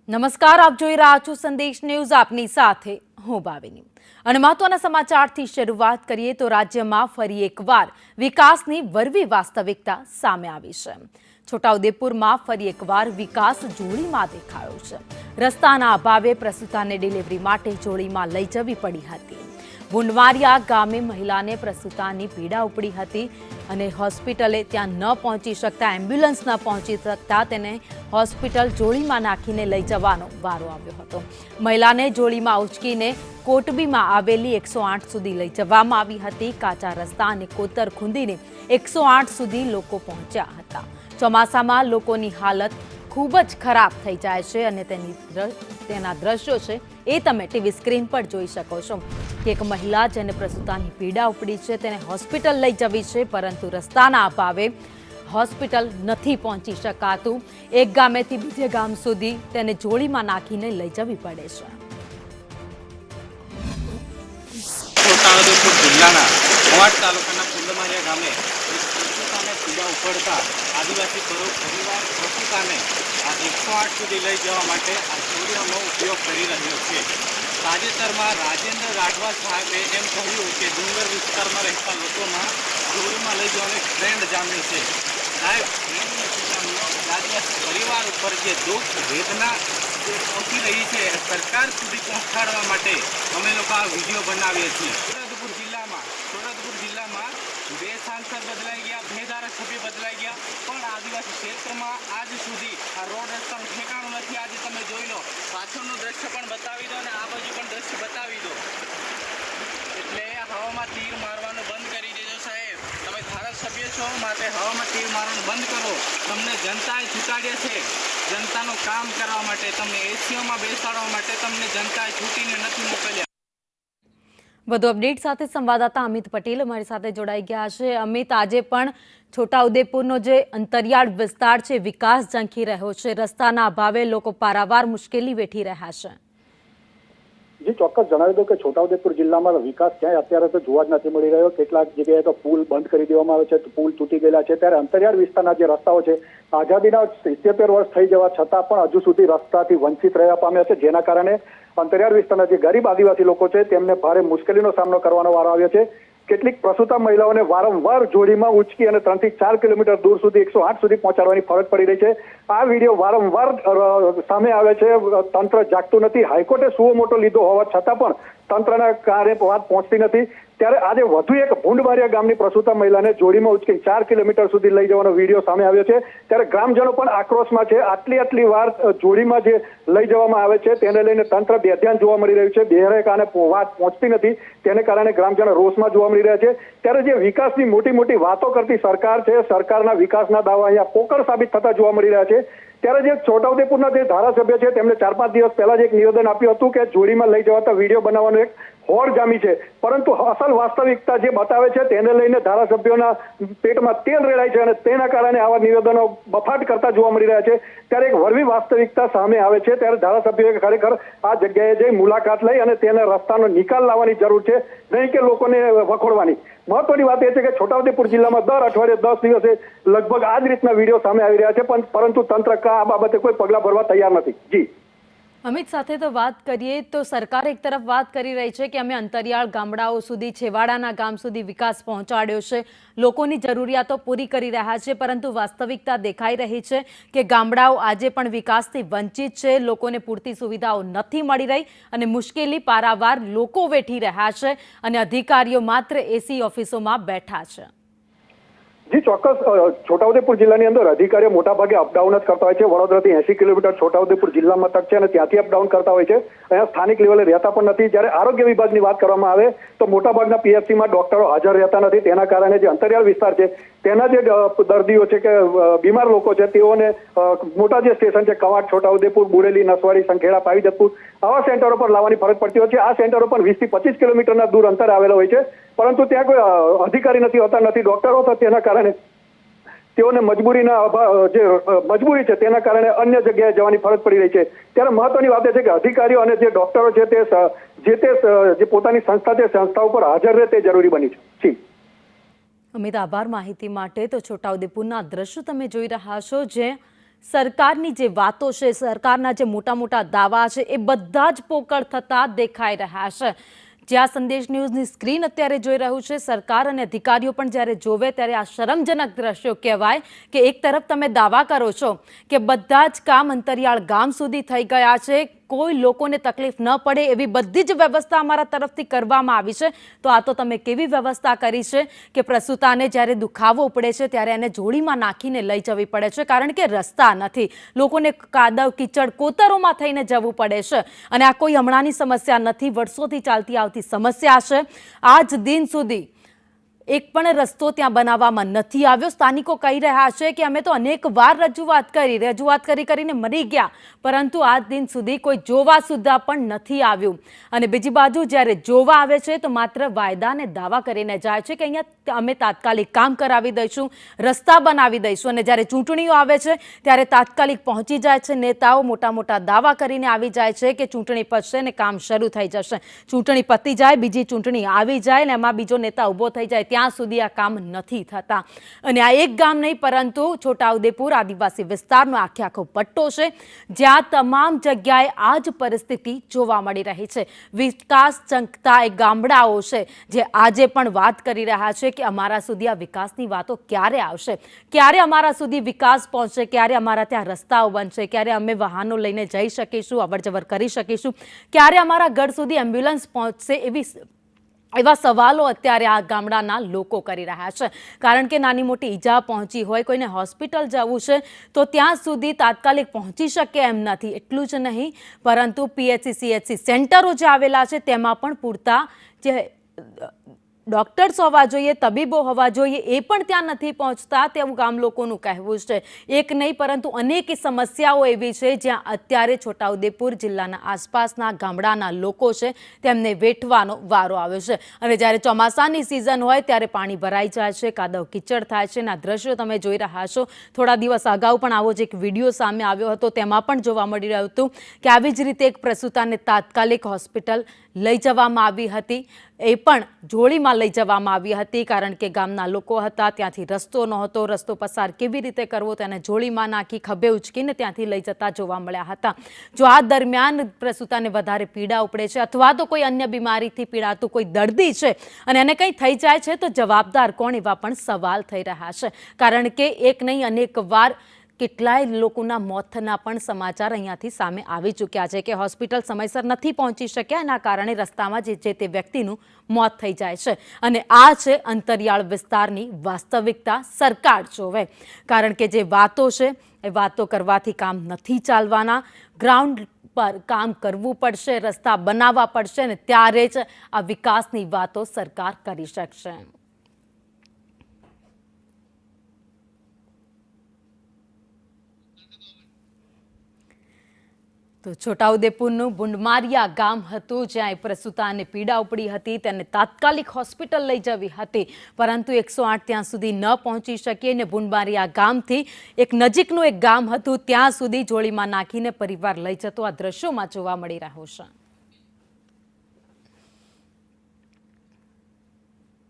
નમસ્કાર, આપ જોઈ રહ્યા છો સંદેશ ન્યૂઝ. આપની સાથે હું ભાવિની અને મહત્વના સમાચારથી શરૂઆત કરીએ તો રાજ્યમાં ફરી એકવાર વિકાસની વરવી વાસ્તવિકતા સામે આવી છે. છોટાઉદેપુરમાં ફરી એકવાર વિકાસ જોડીમાં દેખાયો છે. રસ્તાના અભાવે પ્રસૂતાને ડિલિવરી માટે જોડીમાં લઈ જવી પડી હતી. ગુંડવારિયા ગામે મહિલાને પ્રસૂતાની પીડા ઉપડી હતી અને હોસ્પિટલે ત્યાં ન પહોંચી શકતા, એમ્બ્યુલન્સ ન પહોંચી શકતા તેને હોસ્પિટલ જોડીમાં નાખીને લઈ જવાનો વારો આવ્યો હતો. મહિલાને જોડીમાં ઉચકીને કોટબીમાં આવેલી 108 સુધી લઈ જવામાં આવી હતી. કાચા રસ્તા અને કોતર ખૂંદીને 108 સુધી લોકો પહોંચ્યા હતા. ચોમાસામાં લોકોની હાલત ખૂબ જ ખરાબ થઈ જાય છે અને તેના દ્રશ્યો છે એ તમે ટીવી સ્ક્રીન પર જોઈ શકો છો કે એક મહિલા જેને પ્રસૂતાની પીડા ઉપડી છે તેને હોસ્પિટલ લઈ જવી છે, પરંતુ રસ્તાના અભાવે હોસ્પિટલ નથી પહોંચી શકાતું. એક ગામેથી બીજે ગામ સુધી તેને જોડીમાં નાખીને લઈ જવી પડે છે. છોટાઉદેપુર જિલ્લાના કવાંટ તાલુકાના કુંડમારિયા ગામે પ્રસૂતાને પીડા ઉપડતા આદિવાસી પરિવાર પ્રસૂતાને આ 108 સુધી લઈ જવા માટે આ જોડીઓનો ઉપયોગ કરી રહ્યો છે. તાજેતરમાં રાજેન્દ્ર રાઠવા સાહેબે એમ કહ્યું કે ડુંગર વિસ્તારમાં રહેતા લોકોમાં જોડીમાં લઈ જવાનો એક ટ્રેન્ડ જામ્યો છે. સાહેબ, આદિવાસી પરિવાર ઉપર જે દુઃખ વેદના જે પહોંચી રહી છે સરકાર સુધી પહોંચાડવા માટે અમે લોકો આ વિડીયો બનાવીએ છીએ. છોટાઉદેપુર જિલ્લામાં 2 સાંસદ બદલાઈ ગયા, 2 ધારાસભ્ય બદલાઈ ગયા, પણ આદિવાસી ક્ષેત્રમાં આજ સુધી આ રોડ રસ્તાનું ઠેકાણું નથી. આજે તમે જોઈ લો, પાછળનું દ્રશ્ય પણ બતાવી દો અને આ બાજુ પણ દ્રશ્ય બતાવી દો. એટલે હવામાં તીર મારવાનું બંધ કરી દેજો સાહેબ. તમે ધારાસભ્ય છો, માટે હવામાં તીર મારવાનું બંધ કરો. તમને જનતાએ ચૂંટાડ્યા છે જનતાનું કામ કરવા માટે, તમને એસીઓમાં બેસાડવા માટે તમને જનતાએ ચૂંટીને નથી મોકલ્યા. વધુ અપડેટ સાથે સંવાદદાતા અમિત પટેલ અમારી સાથે જોડાઈ ગયા છે. અમિત, આજે પણ છોટાઉદેપુરનો જે અંતરિયાળ વિસ્તાર છે વિકાસ ઝંખી રહ્યો છે. રસ્તાના અભાવે લોકો પારાવાર મુશ્કેલી વેઠી રહ્યા છે. જી ચોક્કસ જણાવી દઉં કે છોટાઉદેપુર જિલ્લામાં વિકાસ ક્યાંય અત્યારે તો જોવા જ નથી મળી રહ્યો. કેટલાક જગ્યાએ તો પુલ બંધ કરી દેવામાં આવે છે, પુલ તૂટી ગયેલા છે. ત્યારે અંતરિયાળ વિસ્તારના જે રસ્તાઓ છે આઝાદીના 77 વર્ષ થઈ જવા છતાં પણ હજુ સુધી રસ્તાથી વંચિત રહ્યા પામ્યા છે, જેના કારણે અંતરિયાળ વિસ્તારના જે ગરીબ આદિવાસી લોકો છે તેમને ભારે મુશ્કેલીનો સામનો કરવાનો વારો આવ્યો છે. કેટલીક પ્રસૂતા મહિલાઓને વારંવાર જોડીમાં ઉચકી અને 3 થી 4 કિલોમીટર દૂર સુધી 108 સુધી પહોંચાડવાની ફરજ પડી રહી છે. આ વિડીયો વારંવાર સામે આવે છે. તંત્ર જાગતું નથી. હાઈકોર્ટે સુઓ મોટો લીધો હોવા છતાં પણ તંત્રના કાર્ય વાત પહોંચતી નથી. ત્યારે આજે વધુ એક ભૂંડવારિયા ગામની પ્રસૂતા મહિલાને જોડીમાં ઉચકી 4 કિલોમીટર સુધી લઈ જવાનો વિડીયો સામે આવ્યો છે. ત્યારે ગ્રામજનો પણ આક્રોશમાં છે. આટલી વાર જોડીમાં જે લઈ જવામાં આવે છે તેને લઈને તંત્ર બેધ્યાન જોવા મળી રહ્યું છે. બેહરે કાને વાત પહોંચતી નથી, તેને કારણે ગ્રામજનો રોષમાં જોવા મળી રહ્યા છે. ત્યારે જે વિકાસની મોટી વાતો કરતી સરકાર છે, સરકારના વિકાસના દાવા અહીંયા પોકળ સાબિત થતા જોવા મળી રહ્યા છે. ત્યારે જે છોટાઉદેપુરના જે ધારાસભ્ય છે તેમણે 4-5 દિવસ પહેલા જ એક નિવેદન આપ્યું હતું કે જોડીમાં લઈ જવાતા વિડીયો બનાવવાનો એક હોડ જામી છે, પરંતુ અસલ વાસ્તવિકતા જે બતાવે છે તેને લઈને ધારાસભ્યોના પેટમાં તેલ રેડાય છે અને તેના કારણે આવા નિવેદનો બફાટ કરતા જોવા મળી રહ્યા છે. ત્યારે એક વરવી વાસ્તવિકતા સામે આવે છે. ત્યારે ધારાસભ્યોએ ખરેખર આ જગ્યાએ જઈ મુલાકાત લઈ અને તેને રસ્તાનો નિકાલ લાવવાની જરૂર છે, નહીં કે લોકોને વખોડવાની. મહત્વની વાત એ છે કે છોટાઉદેપુર જિલ્લામાં દર અઠવાડિયે 10 દિવસે લગભગ આ જ રીતના વિડીયો સામે આવી રહ્યા છે, પરંતુ તંત્ર આ બાબતે કોઈ પગલાં ભરવા તૈયાર નથી. જી અમિત, સાથે તો વાત કરીએ તો સરકાર એક તરફ વાત કરી રહી છે કે અમે અંતરિયાળ ગામડાઓ સુધી, છેવાડાના ગામ સુધી વિકાસ પહોંચાડ્યો છે, લોકોની જરૂરિયાતો પૂરી કરી રહ્યા છે, પરંતુ વાસ્તવિકતા દેખાઈ રહી છે કે ગામડાઓ આજે પણ વિકાસથી વંચિત છે. લોકોને પૂરતી સુવિધાઓ નથી મળી રહી અને મુશ્કેલી પારાવાર લોકો વેઠી રહ્યા છે અને અધિકારીઓ માત્ર એસી ઓફિસોમાં બેઠા છે. જી ચોક્કસ. છોટાઉદેપુર જિલ્લાની અંદર અધિકારીઓ મોટાભાગે અપડાઉન જ કરતા હોય છે. વડોદરાથી 80 કિલોમીટર છોટાઉદેપુર જિલ્લા મથક છે અને ત્યાંથી અપડાઉન કરતા હોય છે. અહીંયા સ્થાનિક લેવલે રહેતા પણ નથી. જ્યારે આરોગ્ય વિભાગની વાત કરવામાં આવે તો મોટાભાગના પીએચસીમાં ડોક્ટરો હાજર રહેતા નથી. તેના કારણે જે અંતરિયાળ વિસ્તાર છે તેના જે દર્દીઓ છે કે બીમાર લોકો છે તેઓને મોટા જે સ્ટેશન છે કવાંટ, છોટાઉદેપુર, બુરેલી, નસવાડી, સંખેડા, પાવીજતપુર આવા સેન્ટરો પર લાવવાની ફરજ પડતી હોય છે. આ સેન્ટરો પણ 20 થી 25 કિલોમીટરના દૂર અંતરે આવેલા હોય છે, પરંતુ ત્યાં કોઈ અધિકારી નથી હોતા, નથી ડોક્ટરો હોતા. તેના કારણે તેઓને મજબૂરી છે તેના કારણે અન્ય જગ્યાએ જવાની ફરજ પડી રહી છે. ત્યારે મહત્વની વાત એ છે કે અધિકારીઓ અને જે ડોક્ટરો છે તે જે પોતાની સંસ્થા છે સંસ્થા ઉપર હાજર રહે તે જરૂરી બની છે. અમિત, આભાર માહિતી માટે. તો છોટાઉદેપુરના દ્રશ્યો તમે જોઈ રહ્યા છો, જે સરકારની જે વાતો છે, સરકારના જે મોટા મોટા દાવા છે, એ બધા જ પોકળ થતા દેખાઈ રહ્યા છે. જ્યાં સંદેશ ન્યૂઝની સ્ક્રીન અત્યારે જોઈ રહ્યું છે, સરકાર અને અધિકારીઓ પણ જ્યારે જોવે ત્યારે આ શરમજનક દ્રશ્યો કહેવાય કે એક તરફ તમે દાવા કરો છો કે બધા જ કામ અંતરિયાળ ગામ સુધી થઈ ગયા છે, કોઈ લોકોને તકલીફ ન પડે એવી બધી જ વ્યવસ્થા અમારા તરફથી કરવામાં આવી છે, તો આ તો તમે કેવી વ્યવસ્થા કરી છે કે પ્રસૂતાને જ્યારે દુખાવો પડે છે ત્યારે એને જોડીમાં નાખીને લઈ જવી પડે છે, કારણ કે રસ્તા નથી, લોકોને કાદવ કીચડ કોતરોમાં થઈને જવું પડે છે. અને આ કોઈ હમણાંની સમસ્યા નથી, વર્ષોથી ચાલતી આવતી સમસ્યા છે. આજ દિન સુધી એક પણ રસ્તો ત્યાં બનાવવામાં નથી આવ્યો. સ્થાનિકો કહી રહ્યા છે કે અમે તો અનેક વાર રજૂઆત કરીને મરી ગયા, પરંતુ આજ દિન સુધી કોઈ જોવા સુદ્ધા પણ નથી આવ્યું. અને બીજી બાજુ જ્યારે જોવા આવે છે તો માત્ર વાયદા અને દાવા કરીને જાય છે કે અહીંયા અમે તાત્કાલિક કામ કરાવી દઈશું, રસ્તા બનાવી દઈશું. અને જ્યારે ચૂંટણીઓ આવે છે ત્યારે તાત્કાલિક પહોંચી જાય છે નેતાઓ, મોટા મોટા દાવા કરીને આવી જાય છે કે ચૂંટણી પતશે ને કામ શરૂ થઈ જશે. ચૂંટણી પતી જાય, બીજી ચૂંટણી આવી જાય ને એમાં બીજો નેતા ઊભો થઈ જાય, ત્યાં સુધી આ કામ નથી થતા. અને આ એક ગામ નહીં, પરંતુ છોટાઉદેપુર આદિવાસી વિસ્તારનો આખો પટ્ટો છે, જ્યાં તમામ જગ્યાએ આ જ પરિસ્થિતિ જોવા મળી રહી છે. વિકાસ ચંકતા એ ગામડાઓ છે જે આજે પણ વાત કરી રહ્યા છે કે અમારા સુધી આ વિકાસની વાતો ક્યારે આવશે, ક્યારે અમારા સુધી વિકાસ પહોંચશે, ક્યારે અમારા ત્યાં રસ્તાઓ બનશે, ક્યારે અમે વાહનો લઈને જઈ શકીશું, અવરજવર કરી શકીશું, ક્યારે અમારા ઘર સુધી એમ્બ્યુલન્સ પહોંચશે, એવા સવાલો અત્યારે આ ગામડાના લોકો કરી રહ્યા છે. કારણ કે નાની મોટી ઈજા પહોંચી હોય, કોઈને હોસ્પિટલ જવું છે તો ત્યાં સુધી તાત્કાલિક પહોંચી શકે એમ નથી. એટલું જ નહીં, પરંતુ PHC CHC સેન્ટરો જે આવેલા છે તેમાં પણ પૂરતા જે ડોક્ટર્સ હોવા જોઈએ, તબીબો હોવા જોઈએ, એ પણ ત્યાં નથી પહોંચતા તેવું ગામ લોકોનું કહેવું છે. એક નહીં પરંતુ અનેક સમસ્યાઓ એવી છે જ્યાં અત્યારે છોટાઉદેપુર જિલ્લાના આસપાસના ગામડાના લોકો છે તેમને વેઠવાનો વારો આવ્યો છે. અને જ્યારે ચોમાસાની સિઝન હોય ત્યારે પાણી ભરાઈ જાય છે, કાદવ કીચડ થાય છે. આ દ્રશ્યો તમે જોઈ રહ્યા છો. થોડા દિવસ અગાઉ પણ આવો જ એક વિડીયો સામે આવ્યો હતો, તેમાં પણ જોવા મળી રહ્યું હતું કે આવી જ રીતે એક પ્રસૂતાને તાત્કાલિક હોસ્પિટલ લઈ જવામાં આવી હતી, એ પણ જોડીમાં લઈ જવામાં આવી હતી, કારણ કે ગામના લોકો હતા, ત્યાંથી રસ્તો નહોતો, રસ્તો પસાર કેવી રીતે કરવો તેને જોડીમાં નાખી ખભે ઉચકીને ત્યાંથી લઈ જતા જોવા મળ્યા હતા. જો આ દરમિયાન પ્રસૂતાને વધારે પીડા ઉપડે છે અથવા તો કોઈ અન્ય બીમારીથી પીડાતું કોઈ દર્દી છે અને એને કંઈ થઈ જાય છે તો જવાબદાર કોણ, એવા પણ સવાલ થઈ રહ્યા છે. કારણ કે એક નહીં અનેક વાર કેટલાય લોકોના મોતના પણ સમાચાર અહીંયાથી સામે આવી ચૂક્યા છે કે હોસ્પિટલ સમયસર નથી પહોંચી શક્યા, એના કારણે રસ્તામાં જે તે વ્યક્તિનું મોત થઈ જાય છે. અને આ છે અંતરિયાળ વિસ્તારની વાસ્તવિકતા. સરકાર જોવે, કારણ કે જે વાતો છે એ વાતો કરવાથી કામ નથી ચાલવાના. ગ્રાઉન્ડ પર કામ કરવું પડશે, રસ્તા બનાવવા પડશે ને ત્યારે જ આ વિકાસની વાતો સરકાર કરી શકશે. તો છોટાઉદેપુરનું બુંડમારિયા ગામ હતું, જ્યાં એક પ્રસૂતાને પીડા ઉપડી હતી, તેને તાત્કાલિક હોસ્પિટલ લઈ જવી હતી, પરંતુ 108 ત્યાં સુધી ન પહોંચી શકી અને બુંડમારિયા ગામથી એક નજીકનું એક ગામ હતું ત્યાં સુધી જોડીમાં નાખીને પરિવાર લઈ જતો આ દ્રશ્યોમાં જોવા મળી રહ્યું છે.